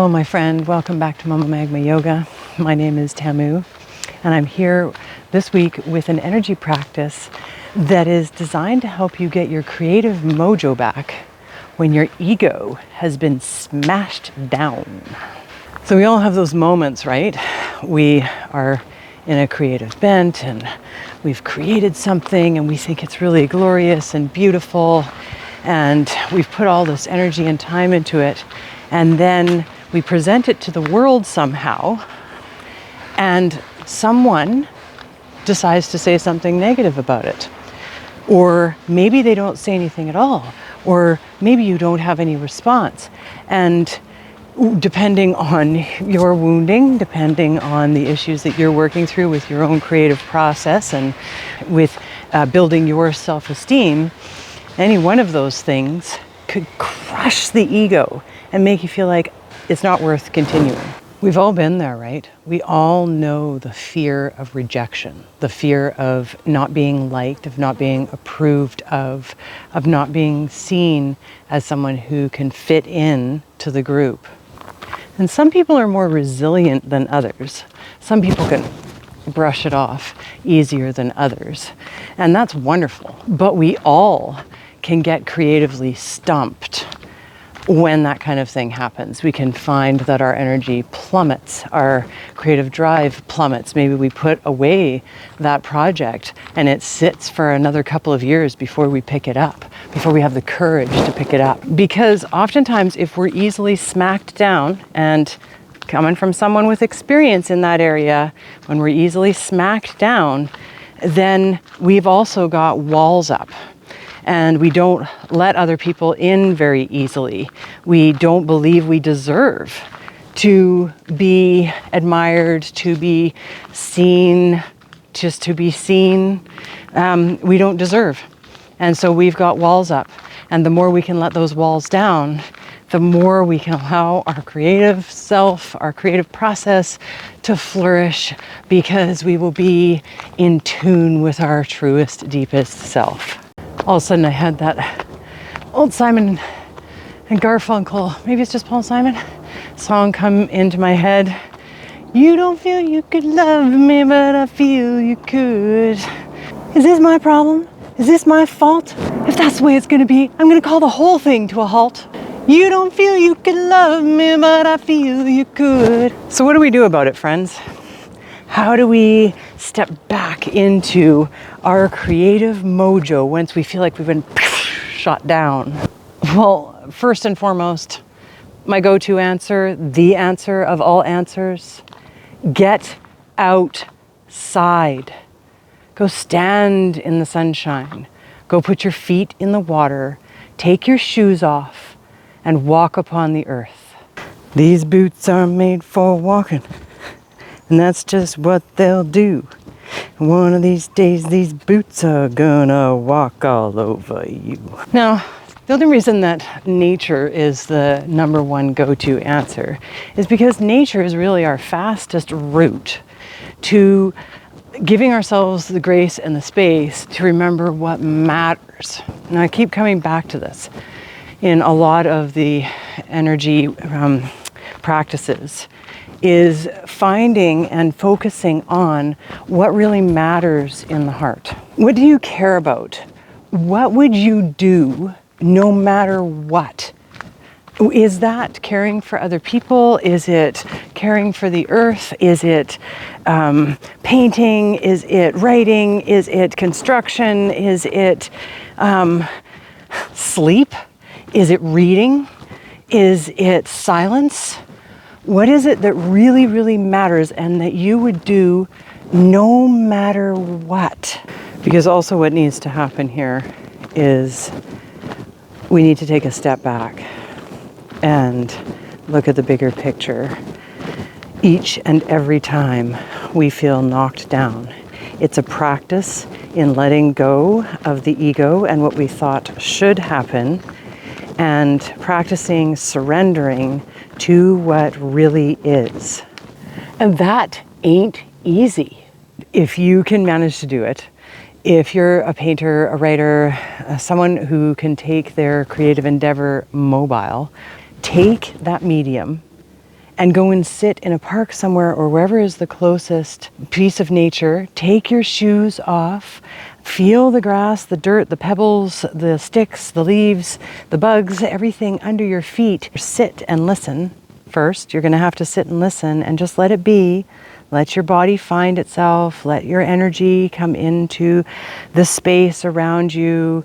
Hello, my friend. Welcome back to Mumma Magma Yoga. My name is Tamu, and I'm here this week with an energy practice that is designed to help you get your creative mojo back when your ego has been smashed down. So we all have those moments, right? We are in a creative bent and we've created something and we think it's really glorious and beautiful, and we've put all this energy and time into it, and then we present it to the world somehow, and someone decides to say something negative about it. Or maybe they don't say anything at all, or maybe you don't have any response. And depending on your wounding, depending on the issues that you're working through with your own creative process and with building your self-esteem, any one of those things could crush the ego and make you feel like it's not worth continuing. We've all been there, right? We all know the fear of rejection, the fear of not being liked, of not being approved of not being seen as someone who can fit in to the group. And some people are more resilient than others. Some people can brush it off easier than others. And that's wonderful. But we all can get creatively stumped when that kind of thing happens. We can find that our energy plummets, our creative drive plummets. Maybe we put away that project and it sits for another couple of years before we pick it up, before we have the courage to pick it up. Because oftentimes if we're easily smacked down, and coming from someone with experience in that area, when we're easily smacked down, then we've also got walls up. And we don't let other people in very easily. We don't believe we deserve to be admired, to be seen, just to be seen. We don't deserve. And so we've got walls up. And the more we can let those walls down, the more we can allow our creative self, our creative process to flourish, because we will be in tune with our truest, deepest self. All of a sudden I had that old Simon and Garfunkel, maybe it's just Paul Simon, song come into my head. You don't feel you could love me, but I feel you could. Is this my problem? Is this my fault? If that's the way it's gonna be, I'm gonna call the whole thing to a halt. You don't feel you could love me, but I feel you could. So what do we do about it, friends? How do we step back into our creative mojo once we feel like we've been shot down? Well, first and foremost, my go-to answer, the answer of all answers, get outside. Go stand in the sunshine. Go put your feet in the water. Take your shoes off and walk upon the earth. These boots are made for walking. And that's just what they'll do. One of these days, these boots are gonna walk all over you. Now, the only reason that nature is the number one go-to answer is because nature is really our fastest route to giving ourselves the grace and the space to remember what matters. And I keep coming back to this in a lot of the energy practices, is finding and focusing on what really matters in the heart. What do you care about? What would you do no matter what? Is that caring for other people? Is it caring for the earth? Is it painting? Is it writing? Is it construction? Is it sleep? Is it reading? Is it silence? What is it that really, really matters and that you would do no matter what? Because also what needs to happen here is we need to take a step back and look at the bigger picture. Each and every time we feel knocked down, it's a practice in letting go of the ego and what we thought should happen, and practicing surrendering to what really is. And that ain't easy. If you can manage to do it, if you're a painter, a writer, someone who can take their creative endeavor mobile, take that medium and go and sit in a park somewhere or wherever is the closest piece of nature. Take your shoes off, feel the grass, the dirt, the pebbles, the sticks, the leaves, the bugs, everything under your feet. Sit and listen. First, you're going to have to sit and listen and just let it be. Let your body find itself. Let your energy come into the space around you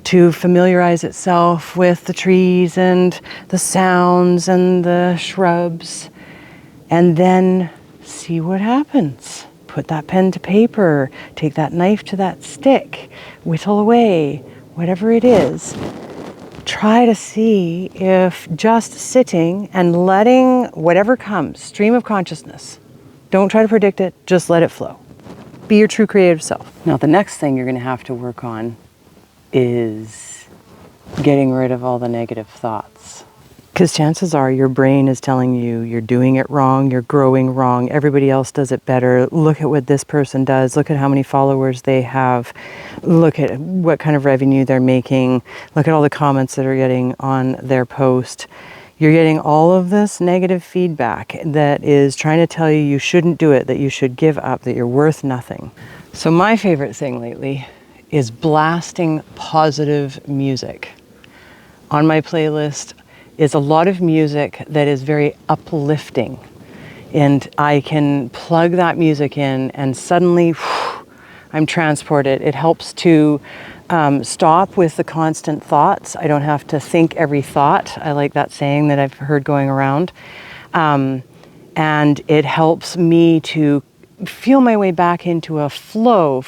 to familiarize itself with the trees and the sounds and the shrubs. And then see what happens. Put that pen to paper. Take that knife to that stick. Whittle away. Whatever it is. Try to see if just sitting and letting whatever comes, stream of consciousness, don't try to predict it, just let it flow. Be your true creative self. Now, the next thing you're going to have to work on is getting rid of all the negative thoughts. Because chances are your brain is telling you you're doing it wrong, you're growing wrong, everybody else does it better. Look at what this person does, look at how many followers they have, look at what kind of revenue they're making, look at all the comments that are getting on their post. You're getting all of this negative feedback that is trying to tell you you shouldn't do it, that you should give up, that you're worth nothing. So my favorite thing lately is blasting positive music. On my playlist is a lot of music that is very uplifting. And I can plug that music in and suddenly I'm transported. It helps to stop with the constant thoughts. I don't have to think every thought. I like that saying that I've heard going around. And it helps me to feel my way back into a flow,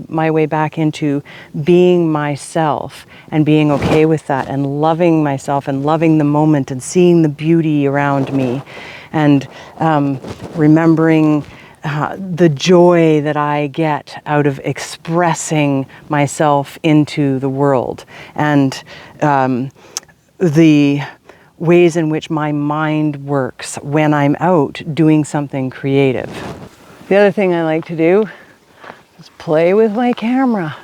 my way back into being myself and being okay with that and loving myself and loving the moment and seeing the beauty around me and remembering the joy that I get out of expressing myself into the world and the ways in which my mind works when I'm out doing something creative. The other thing I like to do is play with my camera.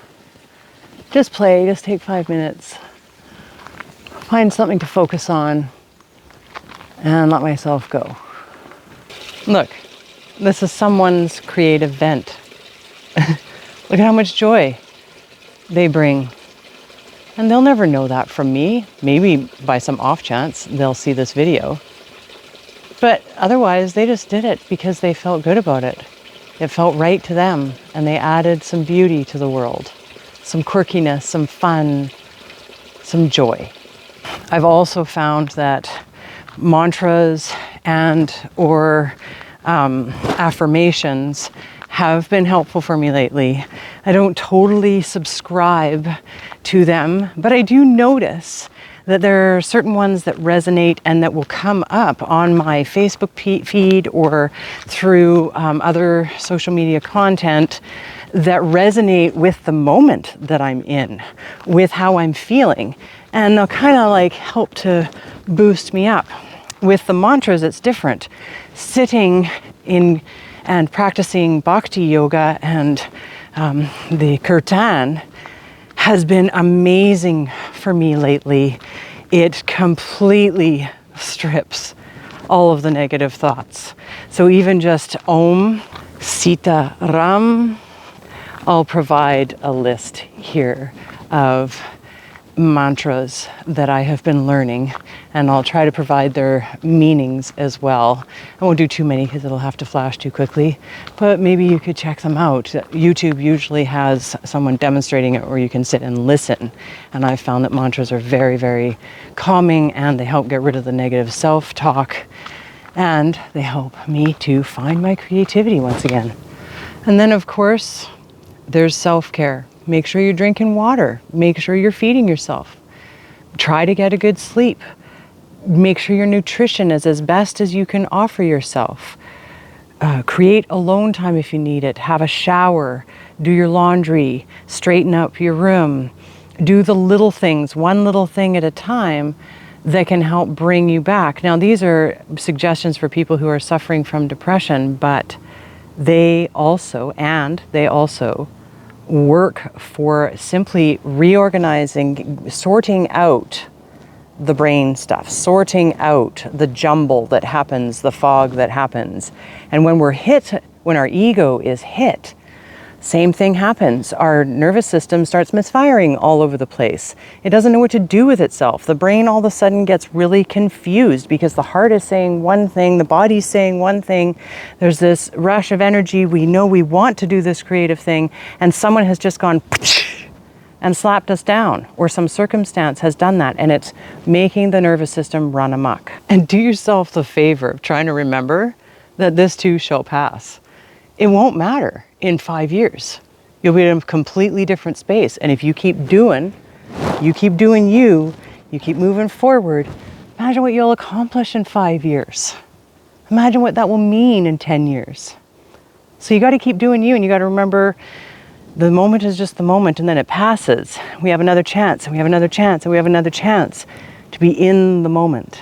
Just play, just take 5 minutes. Find something to focus on and let myself go. Look, this is someone's creative vent. Look at how much joy they bring. And they'll never know that from me. Maybe by some off chance they'll see this video. But otherwise, they just did it because they felt good about it. It felt right to them, and they added some beauty to the world, some quirkiness, some fun, some joy. I've also found that mantras and or affirmations have been helpful for me lately. I don't totally subscribe to them, but I do notice that there are certain ones that resonate and that will come up on my Facebook feed or through other social media content that resonate with the moment that I'm in, with how I'm feeling. And they'll kind of like help to boost me up. With the mantras, it's different. Sitting in and practicing bhakti yoga and the kirtan has been amazing for me lately. It completely strips all of the negative thoughts. So even just Om, Sita Ram, I'll provide a list here of mantras that I have been learning, and I'll try to provide their meanings as well. I won't do too many because it'll have to flash too quickly, but maybe you could check them out. YouTube usually has someone demonstrating it where you can sit and listen, and I've found that mantras are very, very calming, and they help get rid of the negative self-talk, and they help me to find my creativity once again. And then, of course, there's self-care. Make sure you're drinking water. Make sure you're feeding yourself. Try to get a good sleep. Make sure your nutrition is as best as you can offer yourself. Create alone time if you need it. Have a shower. Do your laundry. Straighten up your room. Do the little things, one little thing at a time, that can help bring you back. Now, these are suggestions for people who are suffering from depression, but they also work for simply reorganizing, sorting out the brain stuff, sorting out the jumble that happens, the fog that happens. And when we're hit, when our ego is hit, same thing happens. Our nervous system starts misfiring all over the place. It doesn't know what to do with itself. The brain all of a sudden gets really confused because the heart is saying one thing, the body's saying one thing. There's this rush of energy. We know we want to do this creative thing, and someone has just gone and slapped us down, or some circumstance has done that, and it's making the nervous system run amok. And do yourself the favor of trying to remember that this too shall pass. It won't matter in 5 years. You'll be in a completely different space. And if you keep doing you, you keep moving forward, imagine what you'll accomplish in 5 years. Imagine what that will mean in 10 years. So you got to keep doing you, and you got to remember the moment is just the moment, and then it passes. We have another chance, and we have another chance, and we have another chance to be in the moment.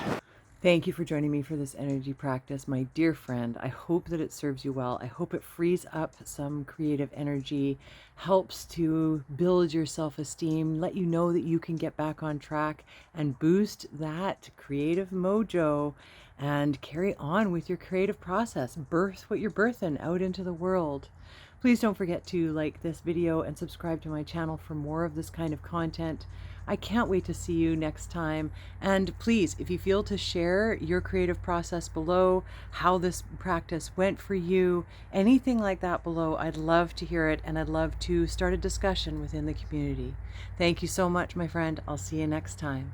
Thank you for joining me for this energy practice, my dear friend. I hope that it serves you well. I hope it frees up some creative energy, helps to build your self-esteem, let you know that you can get back on track and boost that creative mojo and carry on with your creative process. Birth what you're birthing out into the world. Please don't forget to like this video and subscribe to my channel for more of this kind of content. I can't wait to see you next time. And please, if you feel to share your creative process below, how this practice went for you, anything like that below, I'd love to hear it, and I'd love to start a discussion within the community. Thank you so much, my friend. I'll see you next time.